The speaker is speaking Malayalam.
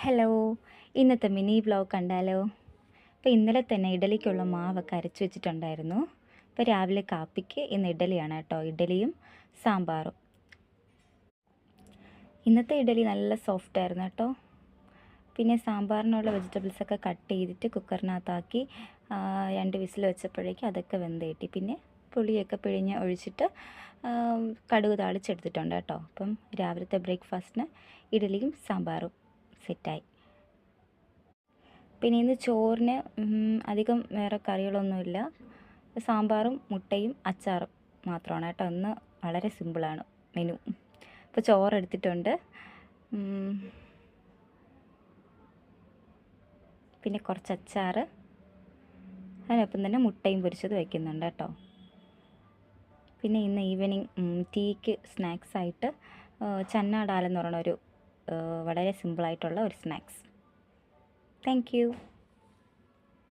ഹലോ, ഇന്നത്തെ മിനി വ്ലോഗ് കണ്ടാലോ? അപ്പോൾ ഇന്നലെ തന്നെ ഇഡലിക്കുള്ള മാവൊക്കെ അരച്ച് വെച്ചിട്ടുണ്ടായിരുന്നു. അപ്പോൾ രാവിലെ കാപ്പിക്ക് ഇന്ന് ഇഡലിയാണ് കേട്ടോ, ഇഡലിയും സാമ്പാറും. ഇന്നത്തെ ഇഡലി നല്ല സോഫ്റ്റ് ആയിരുന്നു കേട്ടോ. പിന്നെ സാമ്പാറിനുള്ള വെജിറ്റബിൾസൊക്കെ കട്ട് ചെയ്തിട്ട് കുക്കറിനകത്താക്കി 2 വിസിൽ വെച്ചപ്പോഴേക്കും അതൊക്കെ വെന്ത് കിട്ടി. പിന്നെ പുളിയൊക്കെ പിഴിഞ്ഞ് ഒഴിച്ചിട്ട് കടുക് താളിച്ചെടുത്തിട്ടുണ്ട് കേട്ടോ. അപ്പം രാവിലത്തെ ബ്രേക്ക്ഫാസ്റ്റിന് ഇഡലിയും സാമ്പാറും സെറ്റായി. പിന്നെ ഇന്ന് ചോറിന് അധികം വേറെ കറികളൊന്നുമില്ല. സാമ്പാറും മുട്ടയും അച്ചാറും മാത്രമാണ് കേട്ടോ. ഇന്ന് വളരെ സിമ്പിളാണ് മെനു. അപ്പോൾ ചോറെടുത്തിട്ടുണ്ട്, പിന്നെ കുറച്ച് അച്ചാർ, അതിനൊപ്പം തന്നെ മുട്ടയും പൊരിച്ചത് വയ്ക്കുന്നുണ്ട് കേട്ടോ. പിന്നെ ഇന്ന് ഈവനിങ് ടീക്ക് സ്നാക്സായിട്ട് ചന്ന ഡാൽ എന്ന് പറയുന്ന ഒരു വളരെ സിമ്പിളായിട്ടുള്ള ഒരു സ്നാക്സ്. Thank you.